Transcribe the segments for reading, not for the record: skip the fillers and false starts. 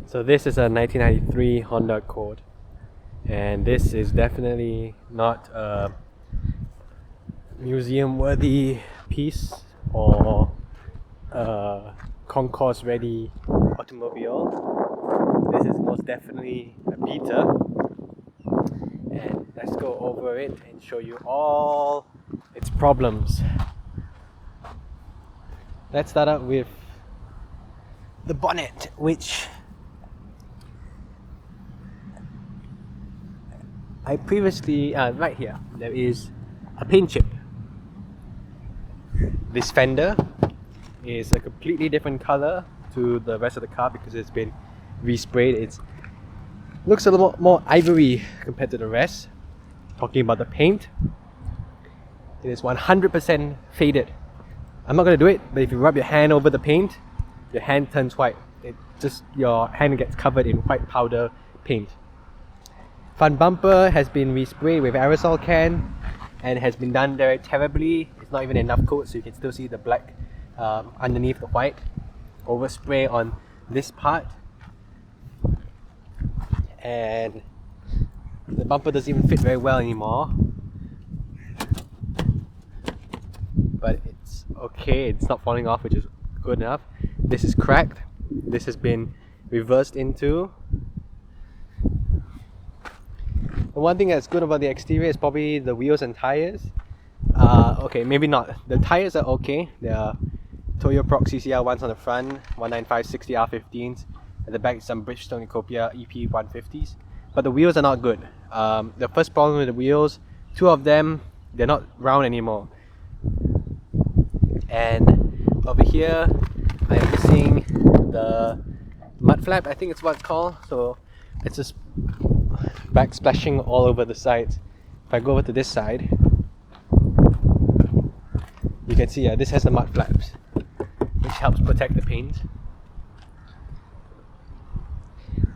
So this is a 1993 Honda Accord, and this is definitely not a museum-worthy piece or a concourse-ready automobile. This is most definitely a beater, and let's go over it and show you all its problems. Let's start out with the bonnet, which I previously, right here, there is a paint chip. This fender is a completely different color to the rest of the car because it's been resprayed. It looks a little more ivory compared to the rest. Talking about the paint, it is 100% faded. I'm not going to do it, but if you rub your hand over the paint, your hand turns white. Your hand gets covered in white powder paint. Front bumper has been resprayed with aerosol can and has been done very terribly. It's not even enough coat, so you can still see the black underneath the white. Overspray on this part, and the bumper doesn't even fit very well anymore. But it's okay, it's not falling off, which is good enough. This is cracked. This has been reversed into. The one thing that's good about the exterior is probably the wheels and tires. Okay, maybe not. The tires are okay. They are Toyo Proc CCR ones on the front, 195/60 R15s. At the back, some Bridgestone Ecopia EP 150s. But the wheels are not good. The first problem with the wheels, two of them, they're not round anymore. And over here, I'm missing the mud flap, I think it's what it's called. So it's just backsplashing all over the sides. If I go over to this side, you can see this has the mud flaps, which helps protect the paint.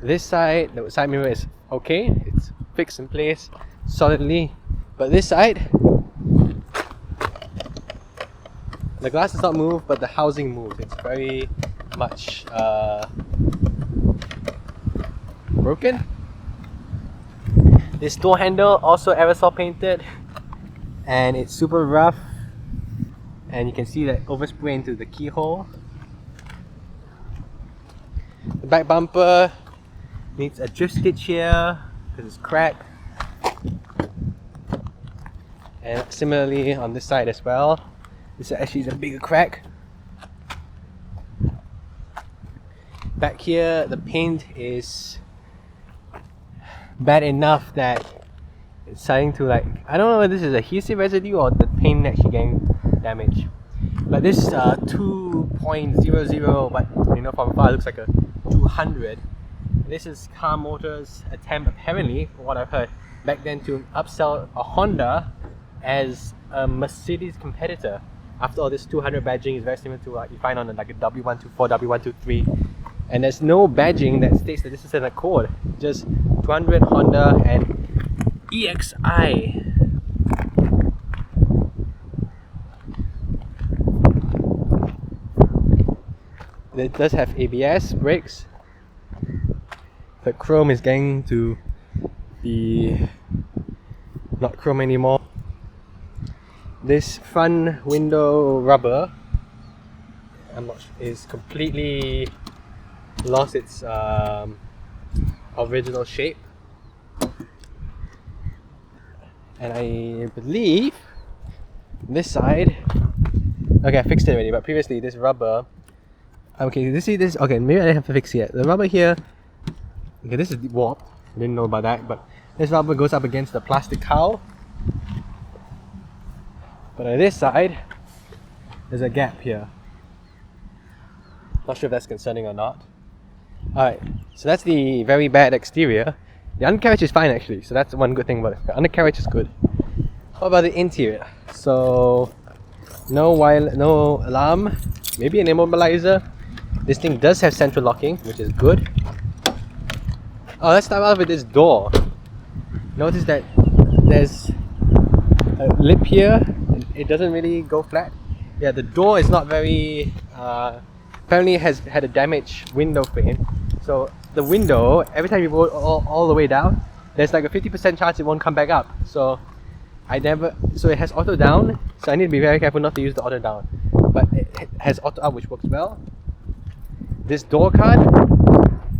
This side, the side mirror is okay, it's fixed in place solidly, but this side, the glass does not move, but the housing moves. It's very much broken. This door handle also aerosol painted, and it's super rough, and you can see that overspray into the keyhole. The back bumper needs a drift stitch here because it's cracked, and similarly on this side as well. This actually is a bigger crack. Back here, the paint is bad enough that it's starting to, like, I don't know whether this is adhesive residue or the paint actually getting damaged. But this 2.00, but you know, from far it looks like a 200. This is Car Motors' attempt, apparently, from what I've heard, back then to upsell a Honda as a Mercedes competitor. After all, this 200 badging is very similar to what you find on like a W124, W123. And there's no badging that states that this is an Accord. Just 200 Honda and EXI. It does have ABS brakes. The chrome is getting to be not chrome anymore. This front window rubber, is completely lost its original shape, and I believe this side, okay, I fixed it already, but previously this rubber, okay, you see this, okay, maybe I didn't have to fix it yet. The rubber here, okay, this is warped, I didn't know about that, but this rubber goes up against the plastic cowl. But on this side, there's a gap here. Not sure if that's concerning or not. Alright, so that's the very bad exterior. The undercarriage is fine actually, so that's one good thing about it. The undercarriage is good. What about the interior? So, no alarm, maybe an immobilizer. This thing does have central locking, which is good. Oh, let's start off with this door. Notice that there's a lip here. It doesn't really go flat. Yeah, the door is not very... apparently it has had a damaged window frame. So the window, every time you go all the way down, there's like a 50% chance it won't come back up. So so it has auto down, so I need to be very careful not to use the auto down. But it has auto up, which works well. This door card,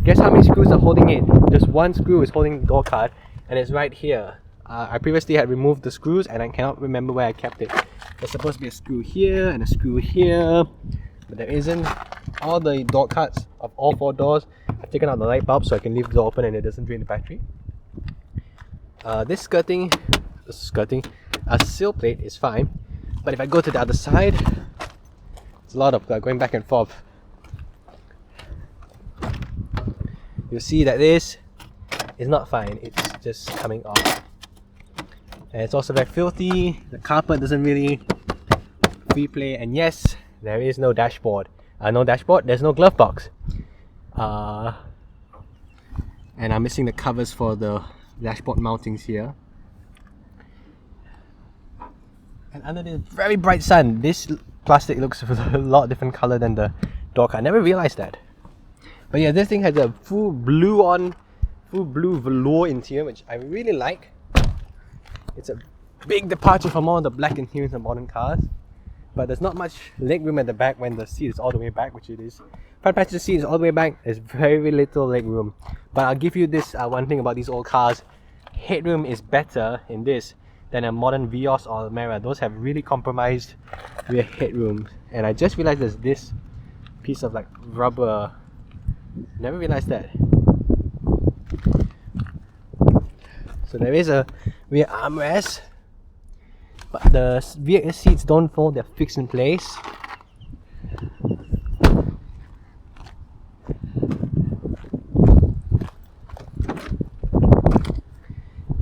guess how many screws are holding it? Just one screw is holding the door card, and it's right here. I previously had removed the screws and I cannot remember where I kept it. There's supposed to be a screw here and a screw here, but there isn't. All the door cards of all 4 doors, I've taken out the light bulb so I can leave the door open and it doesn't drain the battery. This sill plate is fine, but if I go to the other side, it's a lot of going back and forth. You'll see that this is not fine, it's just coming off. And it's also very filthy, the carpet doesn't really free play, and yes, there is no dashboard. There's no glove box. And I'm missing the covers for the dashboard mountings here. And under this very bright sun, this plastic looks a lot different color than the door card. I never realized that. But yeah, this thing has a full blue velour interior, which I really like. It's a big departure from all the black interiors of modern cars. But there's not much leg room at the back when the seat is all the way back, which it is. Front passenger seat is all the way back, there's very little leg room. But I'll give you this one thing about these old cars. Headroom is better in this than a modern Vios or Almera. Those have really compromised rear headroom. And I just realized there's this piece of like rubber. Never realized that. So there is a rear armrest, but the rear seats don't fold, they're fixed in place.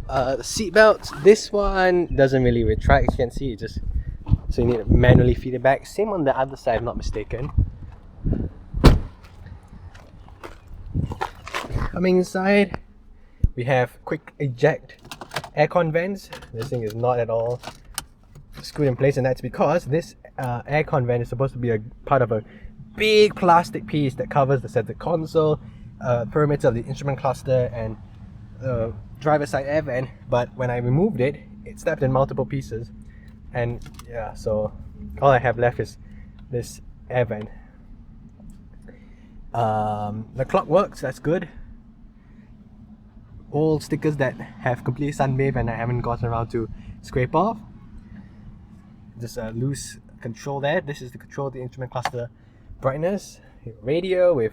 The seat belts, this one doesn't really retract, as you can see, so you need to manually feed it back. Same on the other side, if I'm not mistaken. Coming inside, we have quick eject aircon vents. This thing is not at all screwed in place, and that's because this aircon vent is supposed to be a part of a big plastic piece that covers the center console, perimeter of the instrument cluster, and driver's side air vent. But when I removed it, it snapped in multiple pieces, and yeah, so all I have left is this air vent. The clock works, that's good. Old stickers that have completely sunbathed and I haven't gotten around to scrape off. Just a loose control there. This is to control the instrument cluster brightness. Radio with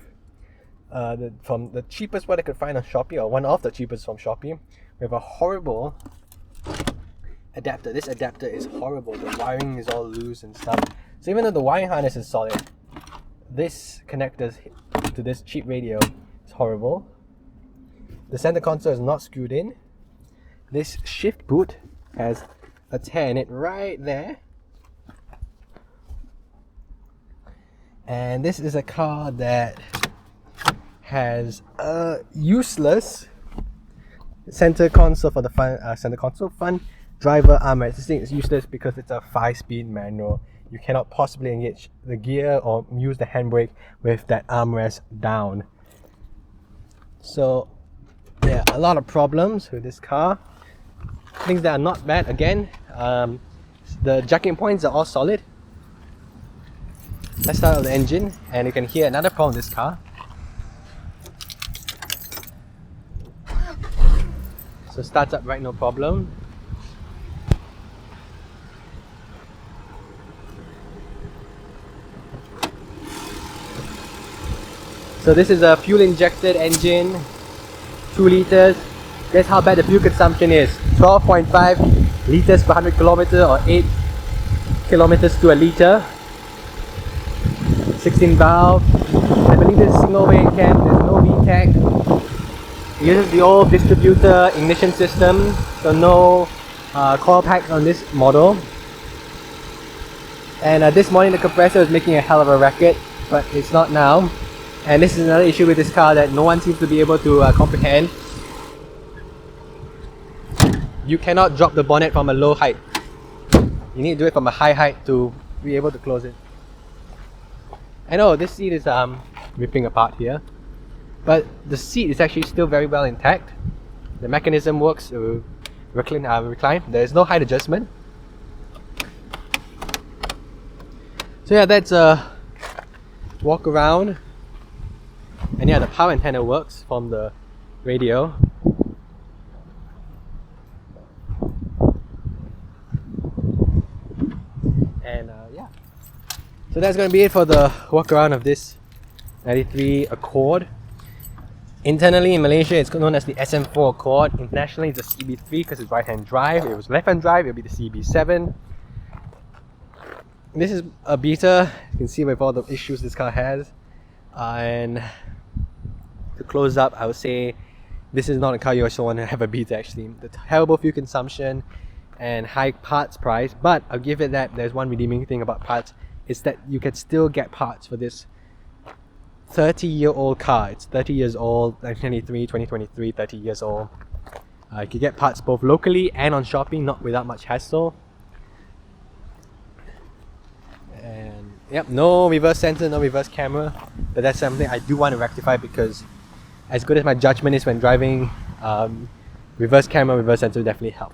from the cheapest one I could find on Shopee, or one of the cheapest from Shopee. We have a horrible adapter. This adapter is horrible. The wiring is all loose and stuff. So even though the wiring harness is solid, this connector to this cheap radio is horrible. The center console is not screwed in. This shift boot has a tear in it right there. And this is a car that has a useless center console for the front driver armrest. This thing is useless because it's a 5-speed manual. You cannot possibly engage the gear or use the handbrake with that armrest down. So yeah, a lot of problems with this car. Things that are not bad, again, the jacking points are all solid. Let's start with the engine, and you can hear another problem with this car. So starts up right, no problem. So this is a fuel injected engine, 2 liters. Guess how bad the fuel consumption is? 12.5 liters per 100 kilometers, or 8 kilometers to a liter. 16 valve. I believe this is single way cam. There's no VTEC. It uses the old distributor ignition system, so no coil pack on this model. And this morning the compressor was making a hell of a racket, but it's not now. And this is another issue with this car that no one seems to be able to comprehend. You cannot drop the bonnet from a low height. You need to do it from a high height to be able to close it. I know this seat is ripping apart here, but the seat is actually still very well intact. The mechanism works recline. There is no height adjustment. So yeah, that's a walk around. And yeah, the power antenna works from the radio. And yeah, so that's going to be it for the walk around of this 93 Accord. Internally in Malaysia, it's known as the SM4 Accord. Internationally, it's the CB3 because it's right-hand drive. If it was left-hand drive, it would be the CB7. This is a beta. You can see with all the issues this car has. And to close up, I would say this is not a car you also want to have a beta actually. The terrible fuel consumption and high parts price, but I'll give it that there's one redeeming thing about parts, is that you can still get parts for this 30-year-old car. It's 30 years old, 1993, 2023, 30 years old. You can get parts both locally and on Shopee, not without much hassle. And yep, no reverse sensor, no reverse camera, but that's something I do want to rectify, because as good as my judgment is when driving, reverse camera, reverse sensor definitely help.